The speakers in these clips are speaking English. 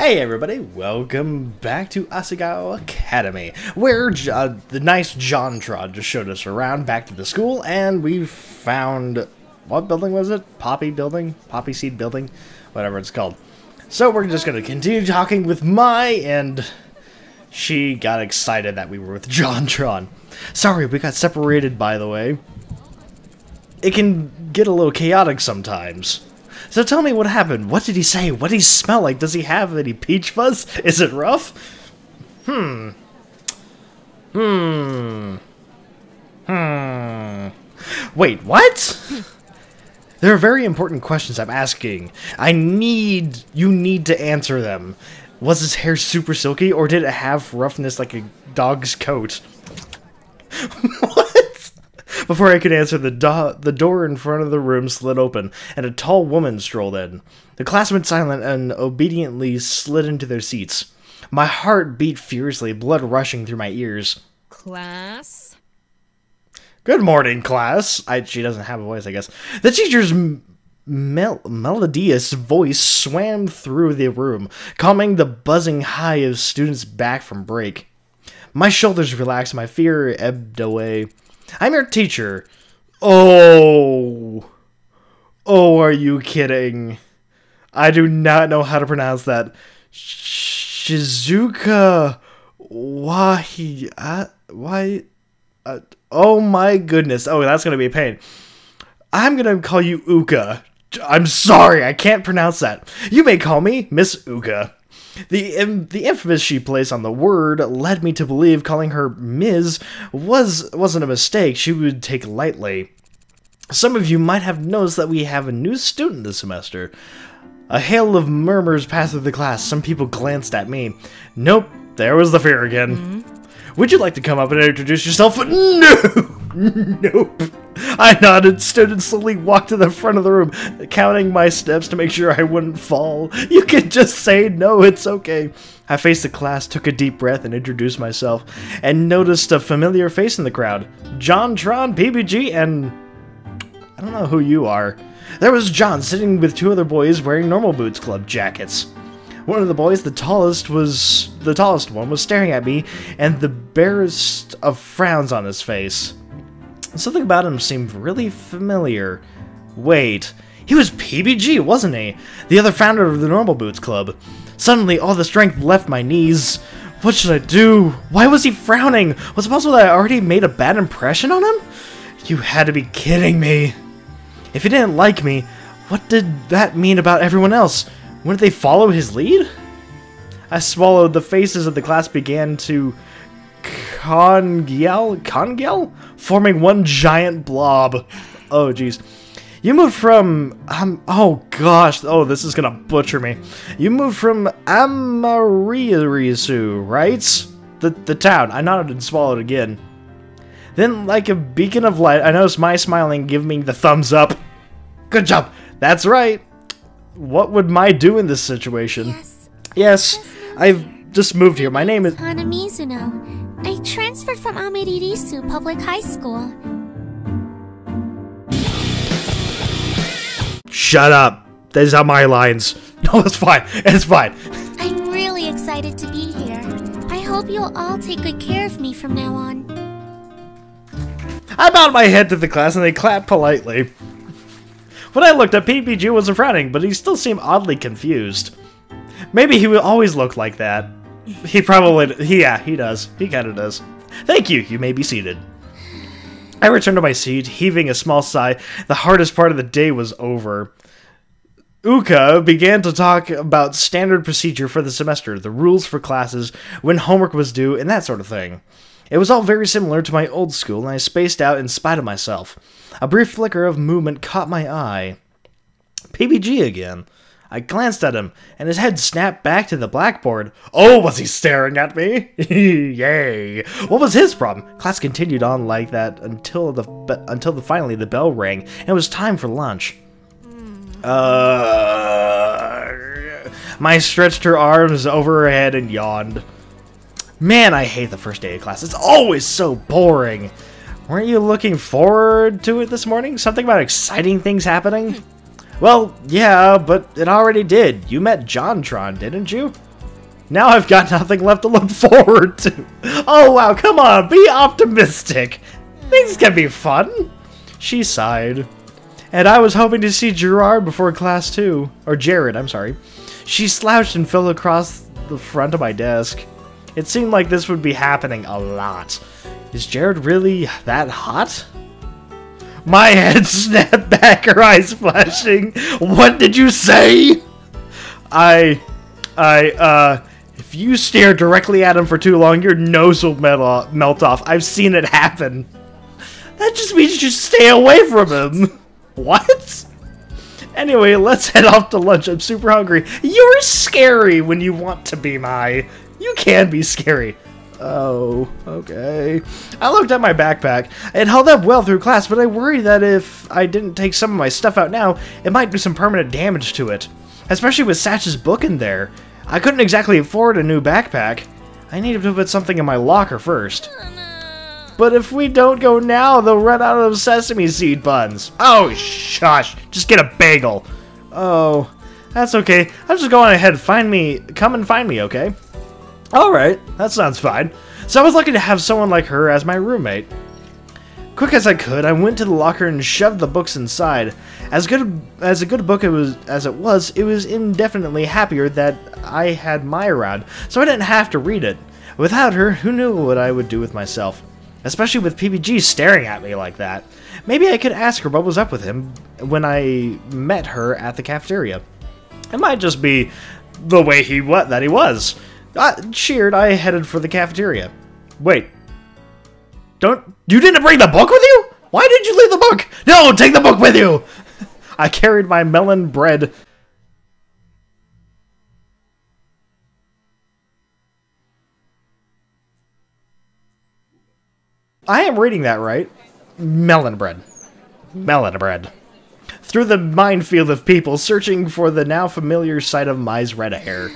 Hey everybody, welcome back to Asagao Academy, where the nice JonTron just showed us around back to the school, and we found, what building was it? Poppy building? Poppy seed building? Whatever it's called. So we're just going to continue talking with Mai, and she got excited that we were with JonTron. Sorry, we got separated, by the way. It can get a little chaotic sometimes. So tell me what happened. What did he say? What did he smell like? Does he have any peach fuzz? Is it rough? Wait, what? There are very important questions I'm asking. You need to answer them. Was his hair super silky, or did it have roughness like a dog's coat? What? Before I could answer, the door in front of the room slid open, and a tall woman strolled in. The class went silent and obediently slid into their seats. My heart beat furiously, blood rushing through my ears. Class? Good morning, class. She doesn't have a voice, I guess. The teacher's melodious voice swam through the room, calming the buzzing high of students back from break. My shoulders relaxed, my fear ebbed away. I'm your teacher. Oh, are you kidding? I do not know how to pronounce that. Shizuka oh my goodness. Oh, that's going to be a pain. I'm going to call you Uka. I'm sorry, I can't pronounce that. You may call me Miss Uka. The infamous she placed on the word led me to believe calling her Ms. wasn't a mistake she would take lightly. Some of you might have noticed that we have a new student this semester. A hail of murmurs passed through the class. Some people glanced at me. Nope, there was the fear again. Would you like to come up and introduce yourself? No! Nope. I nodded, stood, and slowly walked to the front of the room, counting my steps to make sure I wouldn't fall. You can just say no, it's okay. I faced the class, took a deep breath, and introduced myself, and noticed a familiar face in the crowd. JonTron, PBG, and I don't know who you are. There was John sitting with two other boys wearing Normal Boots Club jackets. One of the boys, the tallest one, was staring at me, and the barest of frowns on his face. Something about him seemed really familiar. Wait, he was PBG, wasn't he? The other founder of the Normal Boots Club. Suddenly, all the strength left my knees. What should I do? Why was he frowning? Was it possible that I already made a bad impression on him? You had to be kidding me. If he didn't like me, what did that mean about everyone else? Wouldn't they follow his lead? I swallowed. The faces of the class began to congeal, forming one giant blob. Oh, jeez. You moved from, oh gosh, oh, this is gonna butcher me. You moved from Amaririsu, right? The town. I nodded and swallowed again. Then, like a beacon of light, I noticed Mai smiling, giving me the thumbs up. Good job. That's right. What would Mai do in this situation? Yes, I've just moved here. My name is Hana Mizuno. I transferred from Amaririsu Public High School. Shut up. These are my lines. No, it's fine. It's fine. I'm really excited to be here. I hope you'll all take good care of me from now on. I bowed my head to the class and they clapped politely. When I looked up, PPG wasn't frowning, but he still seemed oddly confused. Maybe he would always look like that. He probably, yeah, he does. He kinda does. Thank you, you may be seated. I returned to my seat, heaving a small sigh. The hardest part of the day was over. Uka began to talk about standard procedure for the semester, the rules for classes, when homework was due, and that sort of thing. It was all very similar to my old school, and I spaced out in spite of myself. A brief flicker of movement caught my eye. PBG again. I glanced at him, and his head snapped back to the blackboard. Oh, was he staring at me? Yay! What was his problem? Class continued on like that until finally the bell rang, and it was time for lunch. Mai stretched her arms over her head and yawned. Man, I hate the first day of class. It's always so boring. Weren't you looking forward to it this morning? Something about exciting things happening? Well, yeah, but it already did. You met JonTron, didn't you? Now I've got nothing left to look forward to. Oh wow, come on, be optimistic. Things can be fun. She sighed. And I was hoping to see Gerard before class too. Or Jared, I'm sorry. She slouched and fell across the front of my desk. It seemed like this would be happening a lot. Is Jared really that hot? My head snapped back, her eyes flashing. What did you say? If you stare directly at him for too long, your nose will melt off. I've seen it happen. That just means you should stay away from him. What? Anyway, let's head off to lunch. I'm super hungry. You're scary when you want to be, Mai. You can be scary. Oh, okay. I looked at my backpack. It held up well through class, but I worried that if I didn't take some of my stuff out now, it might do some permanent damage to it. Especially with Satch's book in there. I couldn't exactly afford a new backpack. I needed to put something in my locker first. But if we don't go now, they'll run out of sesame seed buns. Oh, shush. Just get a bagel. Oh, that's okay. I'll just go on ahead. Come and find me, okay? Alright, that sounds fine. So I was lucky to have someone like her as my roommate. Quick as I could, I went to the locker and shoved the books inside. As a good book as it was indefinitely happier that I had Mai around, so I didn't have to read it. Without her, who knew what I would do with myself? Especially with PBG staring at me like that. Maybe I could ask her what was up with him when I met her at the cafeteria. It might just be the way he was. Cheered, I headed for the cafeteria. Wait. You didn't bring the book with you? Why did you leave the book? No, take the book with you! I carried my melon bread. I am reading that right. Melon bread. Melon bread. Through the minefield of people searching for the now familiar sight of Mai's red hair.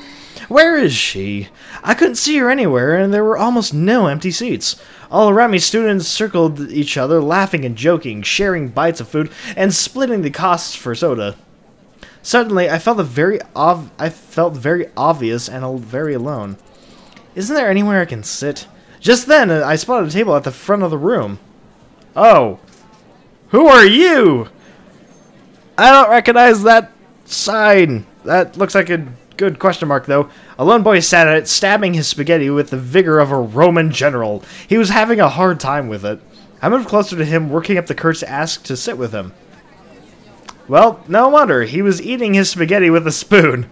Where is she? I couldn't see her anywhere, and there were almost no empty seats. All around me, students circled each other, laughing and joking, sharing bites of food, and splitting the costs for soda. Suddenly, I felt very obvious and very alone. Isn't there anywhere I can sit? Just then, I spotted a table at the front of the room. Oh. Who are you? I don't recognize that sign. That looks like a good question mark, though. A lone boy sat at it, stabbing his spaghetti with the vigor of a Roman general. He was having a hard time with it. I moved closer to him, working up the courage to ask to sit with him. Well, no wonder. He was eating his spaghetti with a spoon.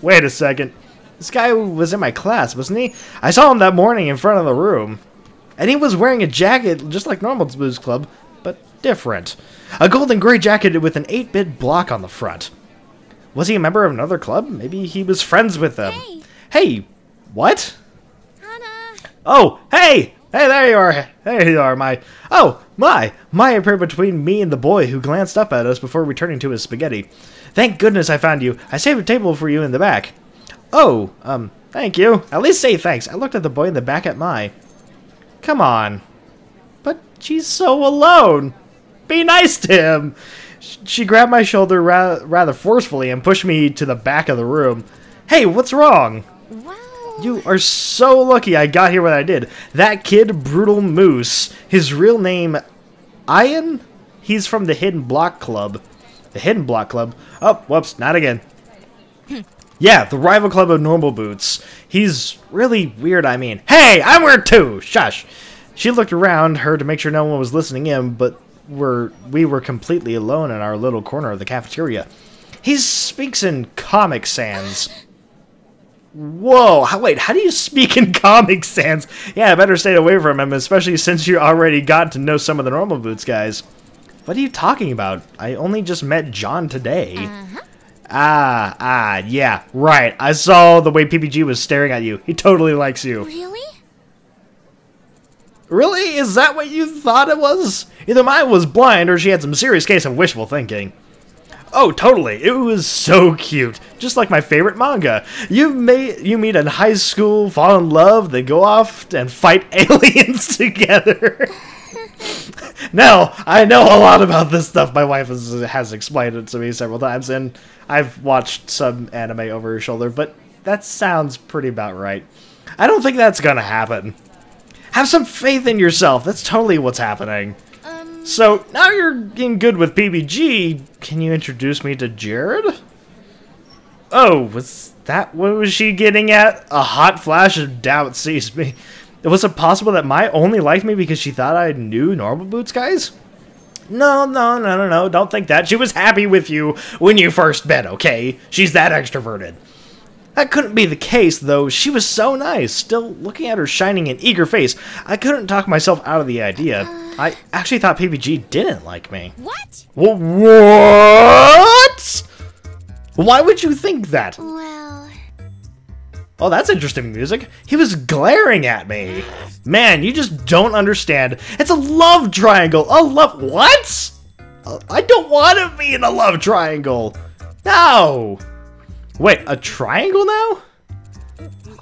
Wait a second. This guy was in my class, wasn't he? I saw him that morning in front of the room. And he was wearing a jacket just like normal Blues Club, but different. A golden gray jacket with an 8-bit block on the front. Was he a member of another club? Maybe he was friends with them. Hey, what? Hannah. Oh, hey! Hey, there you are. There you are, Mai. Oh, Mai. Mai appeared between me and the boy who glanced up at us before returning to his spaghetti. Thank goodness I found you. I saved a table for you in the back. Oh, thank you. At least say thanks. I looked at the boy in the back at Mai. Come on. But she's so alone. Be nice to him. She grabbed my shoulder rather forcefully and pushed me to the back of the room. Hey, what's wrong? Wow. You are so lucky I got here when I did. That kid, Brutal Moose. His real name, Ian? He's from the Hidden Block Club. The Hidden Block Club? Oh, whoops, not again. Yeah, the rival club of Normal Boots. He's really weird, I mean. Hey, I'm weird too! Shush! She looked around her to make sure no one was listening in, but we were completely alone in our little corner of the cafeteria. He speaks in Comic Sans. Whoa, wait, how do you speak in Comic Sans? Yeah, I better stay away from him, especially since you already got to know some of the Normal Boots guys. What are you talking about? I only just met John today. Yeah, right. I saw the way PPG was staring at you. He totally likes you. Really? Really? Is that what you thought it was? Either mine was blind or she had some serious case of wishful thinking. Oh, totally. It was so cute. Just like my favorite manga. You meet in high school, fall in love, then go off and fight aliens together. Now, I know a lot about this stuff. My wife has explained it to me several times, and I've watched some anime over her shoulder, but that sounds pretty about right. I don't think that's gonna happen. Have some faith in yourself. That's totally what's happening. So, now you're getting good with PBG, can you introduce me to Jared? Oh, was that what was she getting at? A hot flash of doubt seized me. Was it possible that Mai only liked me because she thought I knew Normal Boots guys? No, don't think that. She was happy with you when you first met, okay? She's that extroverted. That couldn't be the case, though. She was so nice. Still, looking at her shining and eager face, I couldn't talk myself out of the idea. I actually thought PBG didn't like me. What? What? Why would you think that? Well... Oh, that's interesting music. He was glaring at me. Man, you just don't understand. It's a love triangle. A love... What? I don't want to be in a love triangle. No. Wait, a triangle now?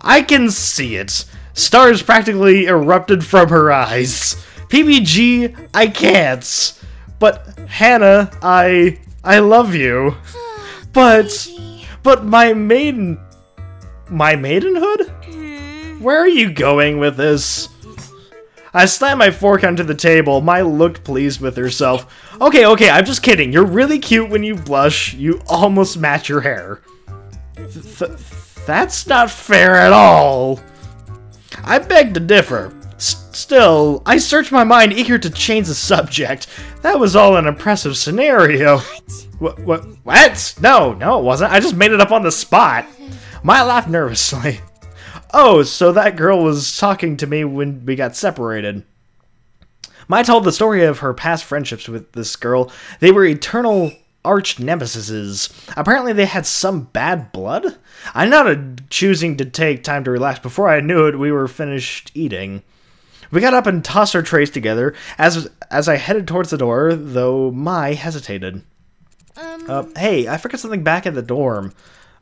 I can see it. Stars practically erupted from her eyes. PBG, I can't. But Hannah, I love you. But my maidenhood? Where are you going with this? I slammed my fork onto the table. Mai looked pleased with herself. Okay, I'm just kidding. You're really cute when you blush. You almost match your hair. That's not fair at all. I beg to differ. Still, I searched my mind eager to change the subject. That was all an impressive scenario. What? No, it wasn't. I just made it up on the spot. Mai laughed nervously. Oh, so that girl was talking to me when we got separated. Mai told the story of her past friendships with this girl. They were eternal arch nemesises. Apparently they had some bad blood? I nodded, choosing to take time to relax. Before I knew it, we were finished eating. We got up and tossed our trays together. As I headed towards the door, though, Mai hesitated. Hey, I forgot something back at the dorm.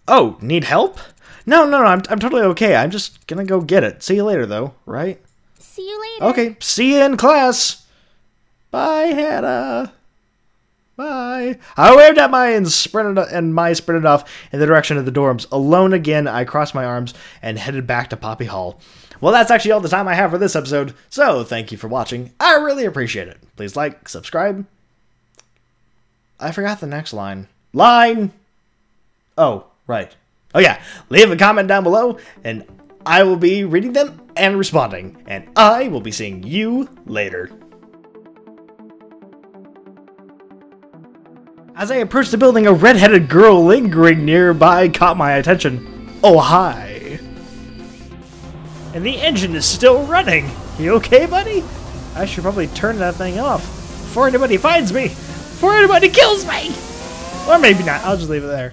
Oh, need help? No, I'm totally okay. I'm just gonna go get it. See you later, though, right? See you later. Okay, see you in class. Bye, Hannah. Bye. I waved at Mai and sprinted off in the direction of the dorms. Alone again, I crossed my arms and headed back to Poppy Hall. Well, that's actually all the time I have for this episode, so thank you for watching. I really appreciate it. Please like, subscribe. I forgot the next line. Oh, right. Oh yeah, leave a comment down below, and I will be reading them and responding, and I will be seeing you later. As I approached the building, a red-headed girl lingering nearby caught my attention. Oh, hi. And the engine is still running. You okay, buddy? I should probably turn that thing off before anybody finds me. Before anybody kills me. Or maybe not. I'll just leave it there.